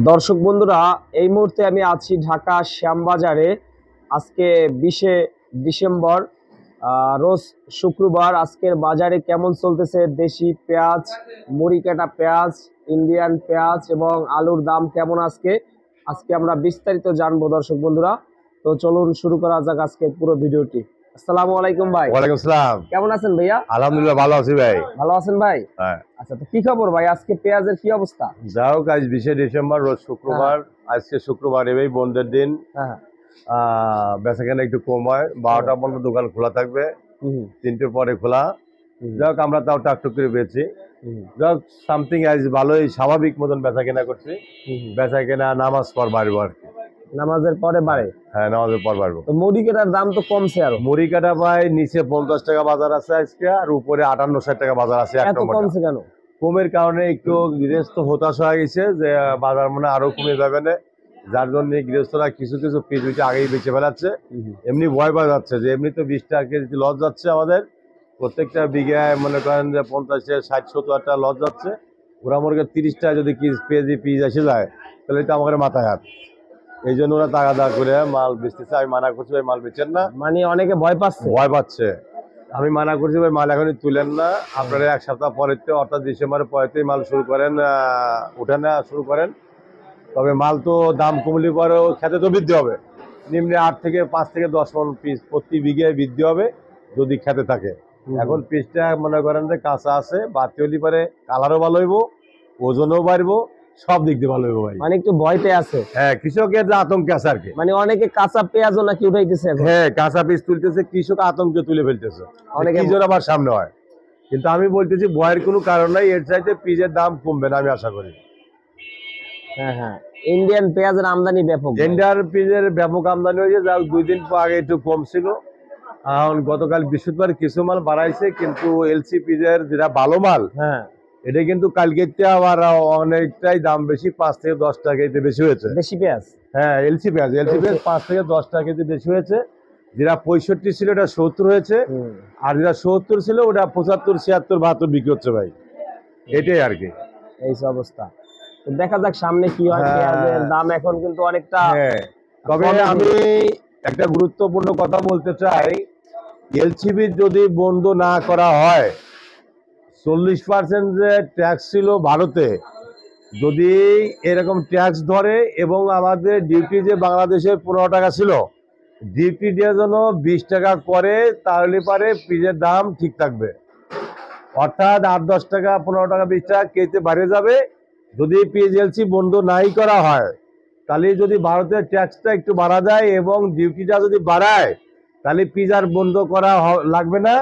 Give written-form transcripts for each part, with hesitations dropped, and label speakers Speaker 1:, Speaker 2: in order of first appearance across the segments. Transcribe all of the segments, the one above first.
Speaker 1: দর্শক বন্ধুরা, এই মুহূর্তে আমি আছি ঢাকা শ্যামবাজারে। আজকে 20শে ডিসেম্বর, রোজ শুক্রবার। আজকের বাজারে কেমন চলতেছে দেশি পেঁয়াজ, মুড়ি কাটা পেঁয়াজ, ইন্ডিয়ান পেঁয়াজ এবং আলুর দাম কেমন আজকে আজকে আমরা বিস্তারিত জানবো দর্শক বন্ধুরা। তো চলুন শুরু করা যাক আজকে পুরো ভিডিওটি। আসসালামু আলাইকুম ভাই।
Speaker 2: ওয়ালাইকুম আসসালাম।
Speaker 1: কেমন আছেন ভাইয়া?
Speaker 2: আলহামদুলিল্লাহ ভালো আছি ভাই।
Speaker 1: ভালো আছেন ভাই?
Speaker 2: হ্যাঁ।
Speaker 1: আচ্ছা, তো কি খবর ভাই, আজকে পেঁয়াজের কি অবস্থা?
Speaker 2: যাই হোক, আজ 20শে ডিসেম্বর, রোজ শুক্রবার। আজকে শুক্রবার এই বন্ধের দিন।
Speaker 1: হ্যাঁ।
Speaker 2: বেচাকেনা একটু কম হয়। 12টা পর্যন্ত দোকান খোলা থাকবে, 3টের পরে খোলা। যাই হোক, আমরা তাও টাকটুক করে পেয়েছি। যাই হোক, সামথিং আজ ভালোই স্বাভাবিক মতন বেচাকেনা করছি। বেচাকেনা নামাজ পর বাড়বো আর কি।
Speaker 1: নামাজের পরে বাড়ে?
Speaker 2: হ্যাঁ, নামাজের পর বাড়বো।
Speaker 1: তো মুড়ি কাটার দাম তো কমছে আরো।
Speaker 2: মুড়ি কাটা ভাই নিচে 50 টাকা বাজার আছে আজকে, আর উপরে 58-60 টাকা বাজার আছে।
Speaker 1: এত কমছে কেন?
Speaker 2: কমের কারণে একটু গৃহস্থ হতাশ হয়ে গেছে যে বাজার মনে আরো কমে যাবে না, যার জন্য গৃহস্থরা কিছু কিছু পিস আগেই বেঁচে ফেলাচ্ছে। এমনি ভয় পাওয়া যাচ্ছে যে এমনি তো 20 টাকা কেজি লস যাচ্ছে আমাদের প্রত্যেকটা বিঘায়, মনে করেন যে 50-60-70 টাকা লস যাচ্ছে। ওরা মনে করেন 30 টাকা যদি কেজি পিস এসে যায় তাহলে তো আমাদের মাথায় হাত। এই জন্য ওরা তাগাদা করে মাল বেচতেছে। আমি মানা করছি ভাই মাল বেচেন না,
Speaker 1: মানে অনেকে ভয় পাচ্ছে।
Speaker 2: আমি মানা করছি ভাই মাল এখনই তুলেন না, আপনারা এক সপ্তাহ পরের অর্থাৎ ডিসেম্বরের পরেতেই মাল শুরু করেন, উঠে নেওয়া শুরু করেন। তবে মাল তো দাম কমলে পরেও খেতে তো বৃদ্ধি হবে, নিম্নে 8 থেকে 5 থেকে 10 মণ পিস প্রতি বিঘায় বৃদ্ধি হবে যদি খেতে থাকে। এখন পিসটা মনে করেন যে কাঁচা আছে, বাতি হলে পরে কালারও ভালো হইব, ওজনও বাড়বো, সব দিক দিয়ে ভালো হইব ভাই।
Speaker 1: মানে একটু ভয়তে আছে।
Speaker 2: হ্যাঁ, কৃষকের আতঙ্কে আছে আর কি।
Speaker 1: মানে অনেকে কাঁচা পেঁয়াজও নাকি উঠাইতেছে এখন।
Speaker 2: হ্যাঁ, কাঁচা পিস তুলতেছে, কৃষক আতঙ্কে তুলে ফেলতেছে, অনেকে আবার সামনে হয়। কিন্তু আমি বলতেছি ভয়ের কোনো কারণ নাই, এর চাইতে পিসের দাম কমবে না আমি আশা করি।
Speaker 1: হ্যাঁ হ্যাঁ, ইন্ডিয়ান পেঁয়াজের আমদানি ব্যাপক।
Speaker 2: ইন্ডিয়ান পিসের ব্যাপক আমদানি হয়েছে, যা 2 দিন আগে একটু কম ছিল। এখন গতকাল বৃহস্পতিবার কিছু মাল বাড়াইছে, কিন্তু এলসি পিসের যেটা ভালো মাল, হ্যাঁ, এটা কিন্তু কালকে আবার অনেকটাই দাম বেশি, 5 থেকে 10 টাকা কেজি বেশি হয়েছে
Speaker 1: দেশি পেঁয়াজ।
Speaker 2: হ্যাঁ, এলসি পেঁয়াজ 5 থেকে 10 টাকা কেজি বেশি হয়েছে। যেটা 65 ছিল ওটা 70 হয়েছে, আর যেটা 70 ছিল ওটা 75, 76, 72 বিক্রি হচ্ছে ভাই। এটাই আর কি
Speaker 1: এই অবস্থা। দেখা যাক সামনে কি হয়। পেঁয়াজের দাম এখন কিন্তু অনেকটা।
Speaker 2: তবে আমি একটা গুরুত্বপূর্ণ কথা বলতে চাই, এলসিবি যদি বন্ধ না করা হয়, 40% যে ট্যাক্স ছিল ভারতে, যদি এরকম ট্যাক্স ধরে এবং আমাদের ডিউটি যে বাংলাদেশে 15 টাকা ছিল, ডিউটি দিয়ে যেন 20 টাকা করে, তাহলে পারে পিসের দাম ঠিক থাকবে। অর্থাৎ 8-10 টাকা, 15 টাকা, 20 টাকা কেজিতে বাড়ে যাবে। যদি পিএসএলসি বন্ধ নাই করা হয়, তাহলে যদি ভারতের ট্যাক্সটা একটু বাড়া যায় এবং ডিউটিটা যদি বাড়ায়, তাহলে পিস আর বন্ধ করা লাগবে না।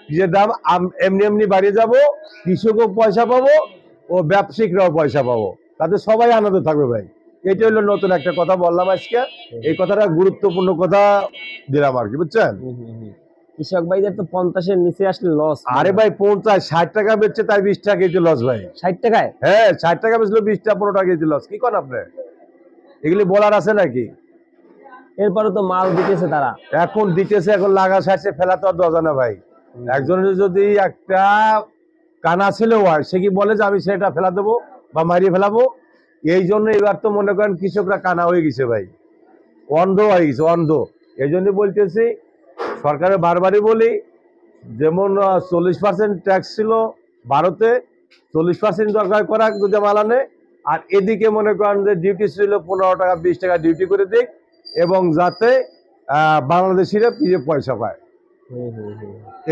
Speaker 2: পিসের দাম এমনি এমনি বাড়িয়ে যাব, কৃষকও পয়সা পাবো ও ব্যবসায়িকরাও পয়সা পাবো, তাতে সবাই আনন্দ থাকবে ভাই। এটা হলো নতুন একটা কথা বললাম আজকে, এই কথাটা গুরুত্বপূর্ণ কথা দিলাম আর কি, বুঝছেন?
Speaker 1: কৃষক ভাইদের তো 50-এর নিচে আসলে লস।
Speaker 2: আরে ভাই 50-60 টাকা বেচছে, তাই 20 টাকা কেজি লস ভাই।
Speaker 1: 60 টাকায়?
Speaker 2: হ্যাঁ, 60 টাকা বেচলো, 20 টাকা 15 টাকা কেজি লস। কি করেন আপনি? এগুলি বলার আছে নাকি?
Speaker 1: এরপরে তো মাল দিতেছে তারা,
Speaker 2: এখন দিতেছে, এখন লাগা সারছে, ফেলা তো আর দরজা না ভাই। একজনের যদি একটা কানা ছেলে হয়, সে কি বলে যে আমি সেটা ফেলা দেবো বা মারিয়ে ফেলাবো? এই জন্য এবার তো মনে করেন কৃষকরা কানা হয়ে গেছে ভাই, অন্ধ হয়ে গেছে, অন্ধ। এই জন্য বলতেছি, সরকারের বারবারই বলি, যেমন 40% ট্যাক্স ছিল ভারতে, 40% দরকার করা যদি মাল আনে। আর এদিকে মনে করেন যে ডিউটি ছিল 15 টাকা, 20 টাকা ডিউটি করে দিক, এবং যাতে বাংলাদেশিরা পিজে পয়সা পায়।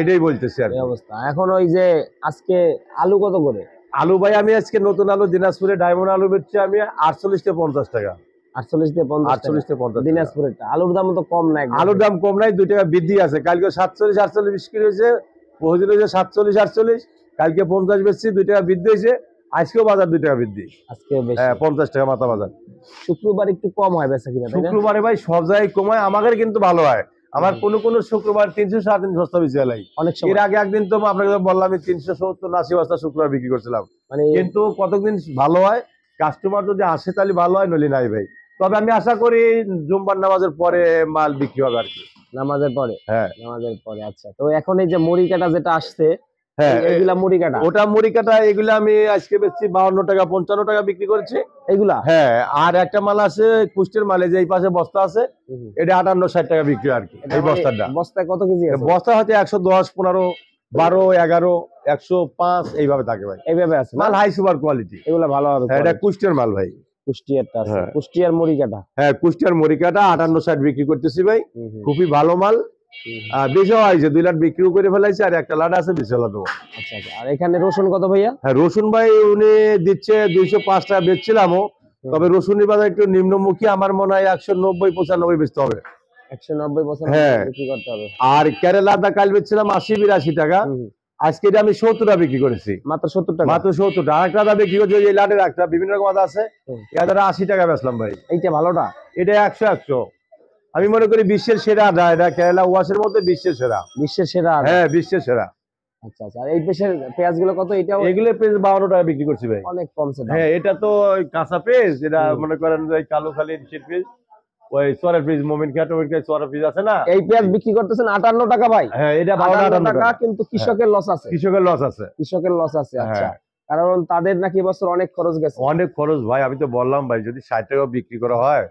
Speaker 2: এটাই বলতেছি আর
Speaker 1: অবস্থা। এখন ওই যে আজকে আলু কত করে?
Speaker 2: আলু ভাই আমি আজকে নতুন আলু দিনাজপুরে ডায়মন্ড আলু বেচছি আমি 48 থেকে 50 টাকা।
Speaker 1: 48 থেকে 50 দিনাজপুরের আলুর দাম তো কম নাই।
Speaker 2: আলুর দাম কম নাই, 2 টাকা বৃদ্ধি আছে। কালকে 47-48 বিক্রি হয়েছে, বহুদিন হয়েছে 47-48, কালকে 50 বেচছি, 2 টাকা বৃদ্ধি হয়েছে। আজকেও বাজার 2 টাকা বৃদ্ধি,
Speaker 1: আজকেও বেশি।
Speaker 2: হ্যাঁ, 50 টাকা মাথা বাজার।
Speaker 1: শুক্রবার একটু কম হয় বেচা কিনা?
Speaker 2: শুক্রবারে ভাই সব জায়গায় কম হয়, আমাদের কিন্তু ভালো হয়। আমার কোন শুক্রবার 300-350 বস্তা বেশি হয়। এর আগে একদিন তো আপনাকে বললাম আমি 370-80 বস্তা শুক্রবার বিক্রি করছিলাম। কিন্তু কতদিন ভালো হয়, কাস্টমার যদি আসে তাহলে ভালো হয়, নলি নাই ভাই। তবে আমি আশা করি জুম্মার নামাজের পরে মাল বিক্রি হবে আর কি।
Speaker 1: নামাজের পরে?
Speaker 2: হ্যাঁ,
Speaker 1: নামাজের পরে। আচ্ছা, তো এখন এই যে মুড়ি কাটা যেটা আসছে,
Speaker 2: হ্যাঁ
Speaker 1: এগুলা মুড়ি কাটা,
Speaker 2: ওটা মুড়ি কাটা, এগুলা আমি আজকে বেচছি 52 টাকা 55 টাকা বিক্রি করেছি
Speaker 1: এগুলা।
Speaker 2: হ্যাঁ, আর একটা মাল আছে কুষ্টের মালে, যে এই পাশে বস্তা আছে, এটা 58-60 টাকা বিক্রি আর কি। এই বস্তাটা
Speaker 1: বস্তায় কত কেজি আছে?
Speaker 2: বস্তা হয়তো 110, 15, 12, 11, 105 এইভাবে থাকে ভাই।
Speaker 1: এইভাবে আছে
Speaker 2: মাল হাই সুপার কোয়ালিটি,
Speaker 1: এগুলা ভালো হবে।
Speaker 2: এটা কুষ্টের মাল ভাই।
Speaker 1: কুষ্টিয়ারটা আছে, কুষ্টিয়ার মুড়ি কাটা।
Speaker 2: হ্যাঁ, কুষ্টিয়ার মুড়ি কাটা 58-60 বিক্রি করতেছি ভাই, খুবই ভালো মাল। বেশি হয়েছে, 2 লাট বিক্রিও করে ফেলাইছে, আর একটা লাট আছে বেশি দেবো।
Speaker 1: আচ্ছা আচ্ছা। আর এখানে রসুন কত ভাইয়া?
Speaker 2: হ্যাঁ, রসুন ভাই উনি দিচ্ছে 205 টাকা বেচছিলামও, তবে রসুনের বাজার একটু নিম্নমুখী, আমার মনে হয় 190-95 বেচতে হবে।
Speaker 1: 190-95 বিক্রি করতে হবে।
Speaker 2: আর কেরালা দা কাল বেচছিলাম 80-82 টাকা, আজকে এটা আমি 70 টাকা বিক্রি করেছি,
Speaker 1: মাত্র 70 টাকা।
Speaker 2: মাত্র 70 টাকা। আরেকটা দা বিক্রি করছি, এই লাটের একটা বিভিন্ন রকম আদা আছে, এটা 80 টাকা বেচলাম ভাই।
Speaker 1: এইটা ভালোটা,
Speaker 2: এটা 100 আমি মনে করি বিশ্বের সেরা আদা, এটা কেরালা ওয়াশের মধ্যে বিশ্বের সেরা।
Speaker 1: বিশ্বের সেরা?
Speaker 2: হ্যাঁ, বিশ্বের সেরা।
Speaker 1: আচ্ছা আচ্ছা। আর এই পেশের পেঁয়াজ গুলো কত? এটাও
Speaker 2: এগুলো পেঁয়াজ 52 টাকা বিক্রি করছি ভাই,
Speaker 1: অনেক কমছে দাম।
Speaker 2: হ্যাঁ, এটা তো কাঁচা পেঁয়াজ, এটা মনে করেন যে কালো খালি পেঁয়াজ, ওই সরের পেঁয়াজ, মোমিন খাট ওই সরের পেঁয়াজ আছে না,
Speaker 1: এই পেঁয়াজ বিক্রি করতেছেন 58 টাকা ভাই।
Speaker 2: হ্যাঁ, এটা
Speaker 1: 58 টাকা, কিন্তু কৃষকের লস আছে।
Speaker 2: কৃষকের লস আছে,
Speaker 1: কৃষকের লস আছে। আচ্ছা, কারণ তাদের নাকি বছর অনেক খরচ গেছে।
Speaker 2: অনেক খরচ ভাই, আমি তো বললাম ভাই, যদি 60 টাকা বিক্রি করা হয়,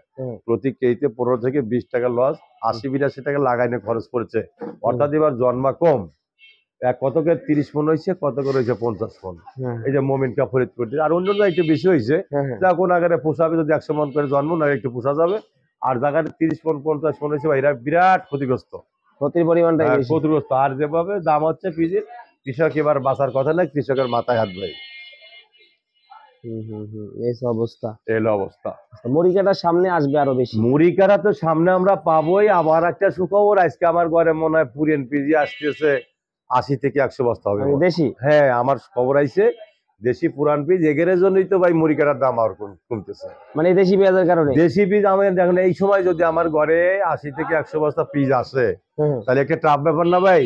Speaker 2: প্রতি কেজিতে 15 থেকে 20 টাকা লস, 80-82 টাকা লাগাইনে খরচ পড়েছে, অর্থাৎ এবার জন্মা কম। কতকে 30 মন হয়েছে, কতকে রয়েছে 50 মন, এই যে মোমিন কা ফরিদপুর, আর অন্য একটু বেশি হয়েছে, কোন আগে পোষাবে, যদি 100 মন করে জন্ম না একটু পোষা যাবে, আর জায়গায় 30 মন 50 মন হয়েছে ভাই, এরা বিরাট ক্ষতিগ্রস্ত,
Speaker 1: ক্ষতির পরিমাণটা
Speaker 2: ক্ষতিগ্রস্ত। আর যেভাবে দাম হচ্ছে পিজির, কৃষক এবার বাঁচার কথা না, কৃষকের মাথায় হাত ভাই।
Speaker 1: এই অবস্থা,
Speaker 2: এলো অবস্থা।
Speaker 1: মুড়ি কাটার সামনে আসবে আরো বেশি,
Speaker 2: মুড়ি কাটা তো সামনে আমরা পাবোই। আবার একটা সুখবর, আজকে আমার ঘরে মনে হয় পুরিন পিজি আসতেছে 80 থেকে 100 বস্তা হবে
Speaker 1: দেশি।
Speaker 2: হ্যাঁ, আমার খবর আইছে দেশি পুরান পিস, এগের জন্যই তো ভাই মুড়ি কাটার দাম আর কমতেছে,
Speaker 1: মানে দেশি পেঁয়াজের কারণে।
Speaker 2: দেশি পিস আমাদের দেখেন, এই সময় যদি আমার ঘরে 80 থেকে 100 বস্তা পিস আসে, তাহলে একটা টাফ ব্যাপার না ভাই?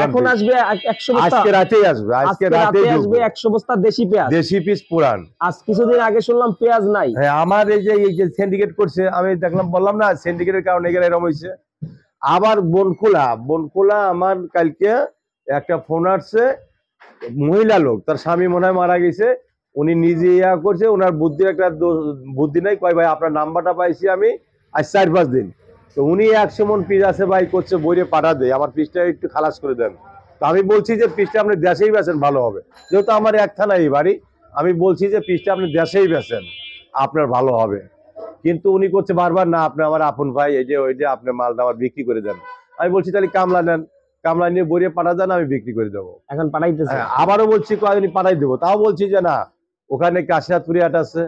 Speaker 1: এখন আসবে 100 বস্তা,
Speaker 2: আজকে রাতেই আসবে, আজকে রাতেই
Speaker 1: আসবে 100 বস্তা দেশি পেঁয়াজ,
Speaker 2: দেশি পিস পুরান।
Speaker 1: আজ কিছুদিন আগে শুনলাম পেঁয়াজ নাই।
Speaker 2: হ্যাঁ, আমার এই যে সিন্ডিকেট করছে, আমি দেখলাম, বললাম না সিন্ডিকেটের কারণে এরকম হয়েছে। আবার বনখোলা আমার কালকে একটা ফোন আসছে, মহিলা লোক, তার স্বামী মনে হয় মারা গেছে, উনি নিজে ইয়া করছে, ওনার বুদ্ধির একটা বুদ্ধি নাই, কয় ভাই আপনার নাম্বারটা পাইছি আমি আজ 4-5 দিন, তো উনি 100 মন পিস আছে ভাই, করছে বইরে পাঠা দেয়, আমার পিসটা একটু খালাস করে দেন। তো আমি বলছি যে পিসটা আপনি দেশেই বেচেন, ভালো হবে, যেহেতু আমার এক থানায় বাড়ি, আমি বলছি যে পিসটা আপনি দেশেই বেচেন, আপনার ভালো হবে। কিন্তু উনি করছে বারবার, না আপনি আমার আপন ভাই, এই যে ওই যে আপনি মালটা আমার বিক্রি করে দেন। আমি বলছি তাহলে কামলা নেন, কামলা নিয়ে বইয়ে পাঠা দেন, আমি বিক্রি করে দেবো।
Speaker 1: এখন পাঠাইতেছে,
Speaker 2: আবারও বলছি কয়েকদিন পাঠাই দেবো, তাও বলছি যে না, ওখানে কাশিয়াতুরি হাট আছে,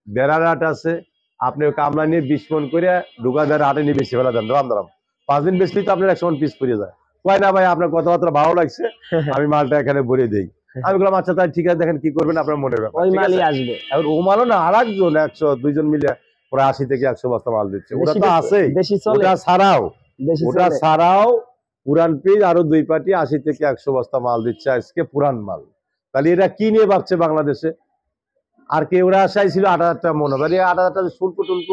Speaker 2: বেড়ার হাট আছে, আপনি কামলা নিয়ে 20 মন করে দোকানদার হাটে নিয়ে বেশি ফেলা দেন, দাম 5 দিন বেশি তো আপনার 100 মন পিস পড়ে যায়। কয় না ভাই আপনার কথাবার্তা ভালো লাগছে, আমি মালটা এখানে ভরে দেই। আমি বললাম আচ্ছা তাই ঠিক আছে, দেখেন কি করবেন আপনার মনে ব্যাপার,
Speaker 1: ওই মালই আসবে।
Speaker 2: আর ও মালও না, আর একজন 100-2 মিলে প্রায় 80 থেকে 100 বস্তা মাল দিচ্ছে, ওটা তো আছেই। ওটা ছাড়াও পুরান পিস আরো 2 পার্টি 80 থেকে 100 বস্তা মাল দিচ্ছে আজকে, পুরান মাল। তাহলে এরা কি নিয়ে ভাবছে বাংলাদেশে? আর কে ওরা আশাই ছিল 8,000 টাকা মনে হয়, 8,000 টাকা শুল্ক টুল্ক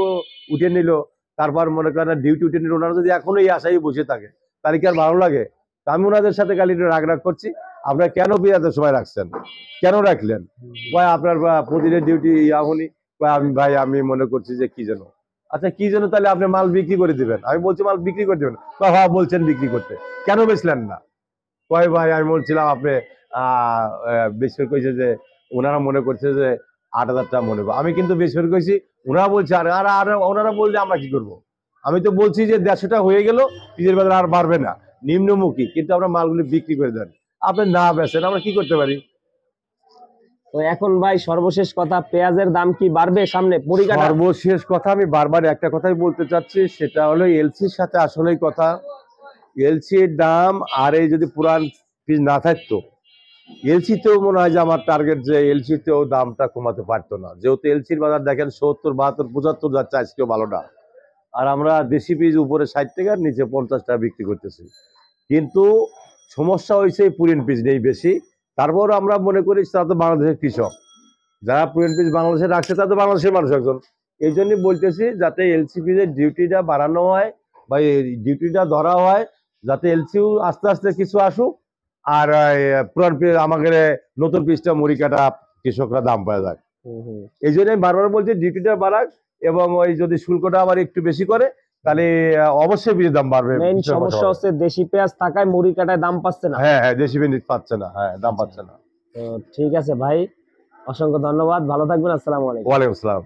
Speaker 2: উঠে নিল, তারপর মনে করেন ডিউটি উঠে নিল, ওনারা যদি এখনো এই আশাই বসে থাকে, তাহলে কি আর ভালো লাগে? আমি ওনাদের সাথে খালি রাগ করছি, আপনারা কেন পেঁয়াজের সময় রাখছেন, কেন রাখলেন? ভাই আপনার প্রতিদিনের ডিউটি এখনই, আমি মনে করছি যে কি যেন, আচ্ছা কি যেন, তাহলে আপনি মাল বিক্রি করে দিবেন। আমি বলছি মাল বিক্রি করে দিবেন, হ্যাঁ বলছেন বিক্রি করতে, কেন বেচলেন না? কয় ভাই আমি বলছিলাম আপনি বেশি কইছে যে ওনারা মনে করছে যে 8,000 টাকা মনে করবো, আমি কিন্তু বেশি কইছি, ওনারা বলছে আর ওনারা বলছে আমরা কি করব? আমি তো বলছি যে 150 টাকা হয়ে গেল, পিজের বাজার আর বাড়বে না, নিম্নমুখী, কিন্তু আমরা মালগুলি বিক্রি করে দেন, আপনি না বেচেন, আমরা কি করতে পারি?
Speaker 1: তো এখন ভাই সর্বশেষ কথা, পেঁয়াজের দাম কি বাড়বে সামনে?
Speaker 2: সর্বশেষ কথা আমি বারবার একটা কথাই বলতে চাচ্ছি, সেটা হলো এলসির সাথে আসলেই কথা, এলসির দাম আর এই যদি পুরান পিস না থাকতো, এলসিতেও মনে হয় যে আমার টার্গেট যে এলসিতেও দামটা কমাতে পারতো না, যেহেতু এলসির বাজার দেখেন 70, 72, 75 যাচ্ছে আজকেও ভালোটা, আর আমরা দেশি পিস উপরে 60 টাকার নিচে 50 টাকা বিক্রি করতেছি। কিন্তু সমস্যা হয়েছে পুরিন পিস নেই বেশি, তারপর আমরা মনে করি তারা তো বাংলাদেশের কৃষক, যারা পুরিন পিস বাংলাদেশে রাখছে তারা তো বাংলাদেশের মানুষ একজন, এই জন্যই বলতেছি যাতে এলসি পিসের ডিউটিটা বাড়ানো হয় বা ডিউটিটা ধরা হয়, যাতে এলসিও আস্তে আস্তে কিছু আসুক, আর পুরান পিস আমাদের নতুন পিসটা মুড়ি কাটা কৃষকরা দাম পায় যায়। এই জন্য আমি বারবার বলছি ডিউটিটা বাড়াক, এবং ওই যদি শুল্কটা আবার একটু বেশি করে তাহলে অবশ্যই বীজের দাম বাড়বে।
Speaker 1: মেইন সমস্যা হচ্ছে দেশি পেঁয়াজ থাকায় মুড়ি কাটায় দাম পাচ্ছে না।
Speaker 2: হ্যাঁ হ্যাঁ, দেশি পেঁয়াজ পাচ্ছে না, হ্যাঁ দাম পাচ্ছে না।
Speaker 1: তো ঠিক আছে ভাই, অসংখ্য ধন্যবাদ, ভালো থাকবেন, আসসালামু আলাইকুম।
Speaker 2: ওয়ালাইকুম আসসালাম।